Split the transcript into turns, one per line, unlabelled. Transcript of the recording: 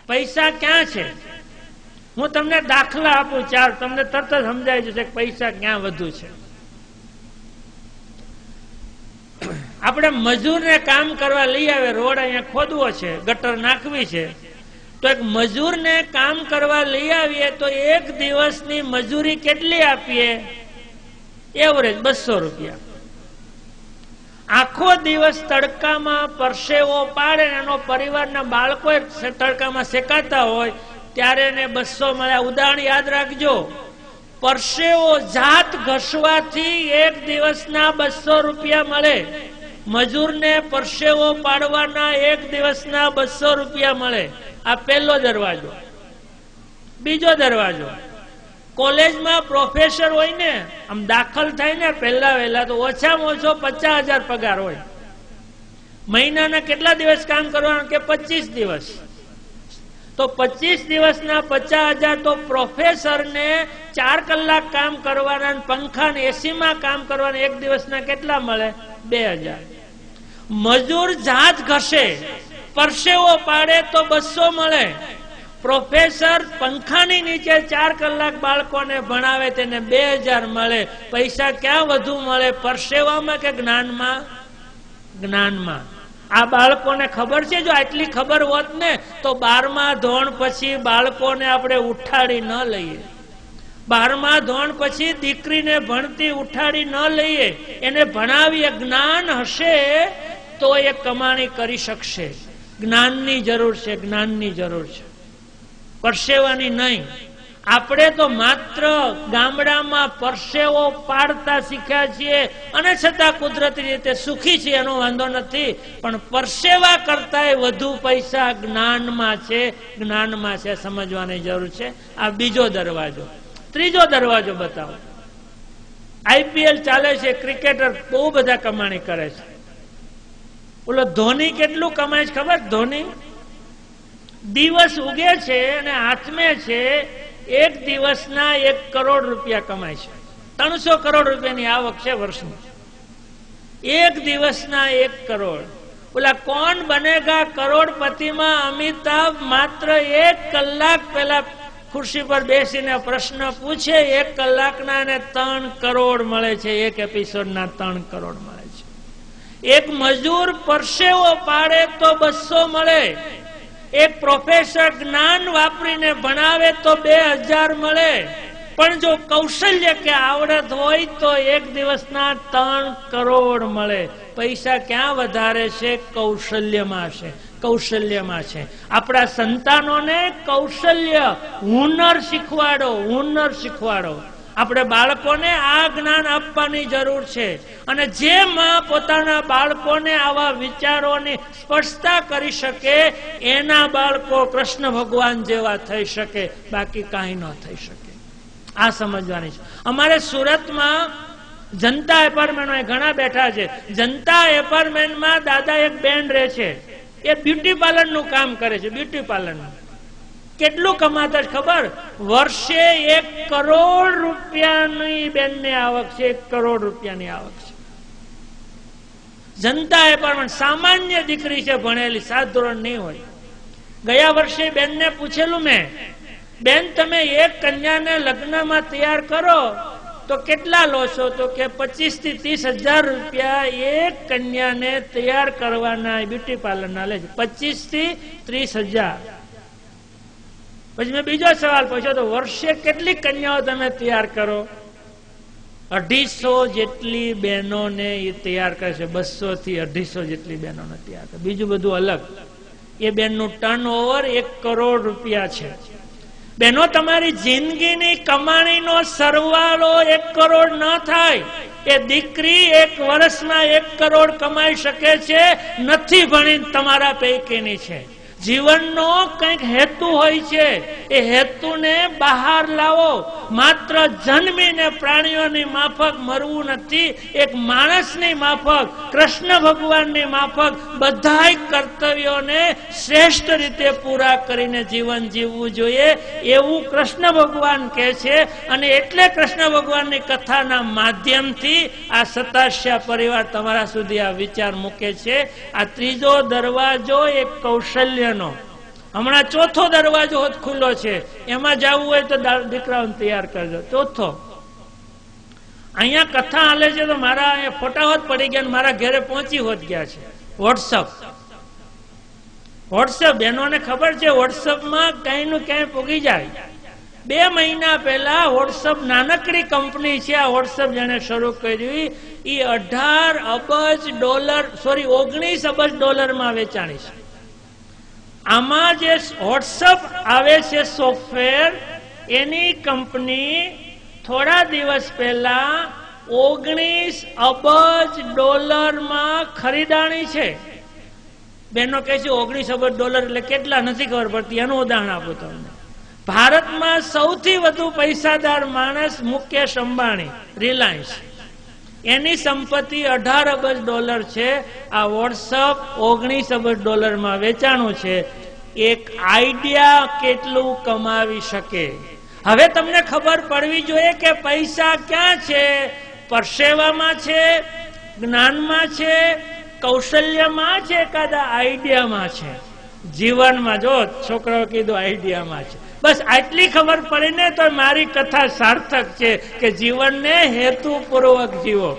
પૈસા ક્યાં છે? હું તમને દાખલા આપું ચાર, તમને તરત જ સમજાય જશે કે પૈસા ક્યાં વધુ છે. આપણે મજૂરને કામ કરવા લઈ આવે, રોડ અહીંયા ખોદવો છે, ગટર નાખવી છે, તો એક મજૂરને કામ કરવા લઈ આવીએ તો એક દિવસની મજૂરી કેટલી આપીએ? એવરેજ 200 રૂપિયા. આખો દિવસ તડકામાં પરસેવો પાડે, એનો પરિવારના બાળકો તડકામાં શેકાતા હોય ત્યારે એને 200 મળ્યા. ઉદાહરણ યાદ રાખજો, પરસેવો જાત ઘસવાથી એક દિવસના 200 રૂપિયા મળે. મજૂરને પરસેવો પાડવાના એક દિવસના 200 રૂપિયા મળે. આ પહેલો દરવાજો. બીજો દરવાજો, કોલેજમાં પ્રોફેસર હોય ને, આમ દાખલ થાય ને પહેલા વહેલા તો ઓછામાં ઓછો 50,000 પગાર હોય. મહિનાના કેટલા દિવસ કામ કરવાનું? કે 25 દિવસ. તો 25 દિવસના 50,000. તો પ્રોફેસરને 4 કલાક કામ કરવાના, પંખા ને એસી માં કામ કરવાના એક દિવસના કેટલા મળે? 2,000. મજૂર જાત ઘસે, પરસેવો પાડે તો 200 મળે. પ્રોફેસર પંખાની નીચે 4 કલાક બાળકોને ભણાવે, તેને 2,000 મળે. પૈસા ક્યાં વધુ મળે? પરસેવામાં કે જ્ઞાનમાં? જ્ઞાનમાં. આ બાળકોને ખબર છે? જો આટલી ખબર હોત ને તો 12મા ધોરણ પછી બાળકોને આપણે ઉઠાડી ન લઈએ. 12મા ધોરણ પછી દીકરીને ભણતી ઉઠાડી ન લઈએ. એને ભણાવીએ, જ્ઞાન હશે તો એ કમાણી કરી શકશે. જ્ઞાનની જરૂર છે, જ્ઞાનની જરૂર છે, પરસેવાની નહીં. આપણે તો માત્ર ગામડામાં પરસેવો પાડતા શીખ્યા છીએ અને છતાં કુદરતી રીતે સુખી છીએ, એનો વાંધો નથી. પણ પરસેવા કરતા વધુ પૈસા જ્ઞાનમાં છે, જ્ઞાનમાં છે, સમજવાની જરૂર છે. આ બીજો દરવાજો. ત્રીજો દરવાજો બતાવો. IPL ચાલે છે, ક્રિકેટર બહુ બધા કમાણી કરે છે. ઓલો ધોની કેટલું કમાય છે ખબર? ધોની દિવસ ઉગે છે અને આથમે છે, એક દિવસના 1 કરોડ રૂપિયા કમાય છે. 300 કરોડ રૂપિયાની આવક છે વર્ષની. એક દિવસના 1 કરોડ. ઓલા કોણ બનેગા કરોડપતિમાં અમિતાભ માત્ર 1 કલાક પહેલા ખુરશી પર બેસીને પ્રશ્ન પૂછે, 1 કલાકના એને 3 કરોડ મળે છે. એક એપિસોડના 3 કરોડ મળે છે. એક મજૂર પરસેવો પાડે તો 200 મળે. એક પ્રોફેસર જ્ઞાન વાપરીને ભણાવે તો 2,000 મળે. પણ જો કૌશલ્ય કે આવડત હોય તો એક દિવસના 3 કરોડ મળે. પૈસા ક્યાં વધારે છે? કૌશલ્યમાં છે, કૌશલ્યમાં છે. આપણા સંતાનોને કૌશલ્ય, હુનર શીખવાડો, હુનર શીખવાડો. આપણે બાળકોને આ જ્ઞાન આપવાની જરૂર છે. અને જે માં પોતાના બાળકોને આવા વિચારોની સ્પષ્ટતા કરી શકે, એના બાળકો કૃષ્ણ ભગવાન જેવા થઈ શકે, બાકી કાંઈ ન થઈ શકે. આ સમજવાની છે. અમારે સુરતમાં જનતા એપાર્ટમેન્ટ ઘણા બેઠા છે. જનતા એપાર્ટમેન્ટમાં દાદા એક બેન રહે છે, એ બ્યુટી પાર્લર નું કામ કરે છે. બ્યુટી પાર્લર નું કેટલું કમાતા છે ખબર? વર્ષે 1 કરોડ રૂપિયાની બેનને આવક છે. 1 કરોડ રૂપિયાની આવક છે. જનતા એપાર્ટમેન્ટ. સામાન્ય દીકરી છે, ભણેલી, 7 ધોરણ નહીં હોય. ગયા વર્ષે બેનને પૂછેલું મેં, બેન તમે એક કન્યાને લગ્નમાં તૈયાર કરો તો કેટલા લો છો? તો કે 25 થી 30,000 રૂપિયા એક કન્યાને તૈયાર કરવાના બ્યુટી પાર્લરના લે છે. 25 થી 30,000. પછી મેં બીજો સવાલ પૂછ્યો, તો વર્ષે કેટલી કન્યાઓ તમે તૈયાર કરો? 250 જેટલી બહેનોને એ તૈયાર કરે છે. 200 થી 250 જેટલી બહેનોને તૈયાર કરે. બીજું બધું અલગ. એ બેનનું ટર્નઓવર 1 કરોડ રૂપિયા છે. બહેનો, તમારી જિંદગીની કમાણીનો સરવાળો 1 કરોડ ન થાય. એ દીકરી 1 વર્ષમાં 1 કરોડ કમાઈ શકે છે. નથી ભણી તમારા પૈકીની છે. જીવનનો કંઈક હેતુ હોય છે. એ હેતુને બહાર લાવો. માત્ર જન્મીને પ્રાણીઓની માફક મરવું નથી. એક માણસની માફક, કૃષ્ણ ભગવાનની માફક બધાય કર્તવ્યોને શ્રેષ્ઠ રીતે પૂરા કરીને જીવન જીવવું જોઈએ, એવું કૃષ્ણ ભગવાન કહે છે. અને એટલે કૃષ્ણ ભગવાનની કથાના માધ્યમથી આ સતાસ્યા પરિવાર તમારા સુધી આ વિચાર મૂકે છે. આ ત્રીજો દરવાજો એક કૌશલ્ય, હમણાં ચોથો દરવાજો ખુલ્લો છે, એમાં જવું હોય તો દીકરાઓને તૈયાર કરજો. ચોથો અહીંયા કથા હાલે છે તો મારા ફોટા હોત પડી ગયા, મારા ઘરે પહોંચી હોત ગયા છે. વોટ્સઅપ બહેનોને ખબર છે, વોટ્સઅપમાં કઈ નું ક્યાંય પૂગી જાય. 2 મહિના પહેલા વોટ્સઅપ નાનકડી કંપની છે, આ વોટ્સઅપ જેને શરૂ કર્યું એ $19 અબજ માં વેચાણી છે. આમાં જે વોટ્સઅપ આવે છે સોફ્ટવેર, એની કંપની થોડા દિવસ પહેલા $19 અબજ માં ખરીદાણી છે. બેનો કહે છે $19 અબજ એટલે કેટલા નથી ખબર પડતી, એનું ઉદાહરણ આપું તમને. ભારતમાં સૌથી વધુ પૈસાદાર માણસ મુકેશ અંબાણી, રિલાયન્સ, એની સંપત્તિ $18 અબજ છે. આ વોટ્સઅપ $19 અબજ માં વેચાણું છે. એક આઈડિયા કેટલું કમાવી શકે. હવે તમને ખબર પડવી જોઈએ કે પૈસા ક્યાં છે. પરસેવામાં છે, જ્ઞાનમાં છે, કૌશલ્યમાં છે, એકાદા આઈડિયામાં છે. જીવનમાં જો છોકરાઓ કીધું આઈડિયામાં છે, બસ આટલી ખબર પડી ને તો મારી કથા સાર્થક છે કે જીવનને હેતુપૂર્વક જીવો.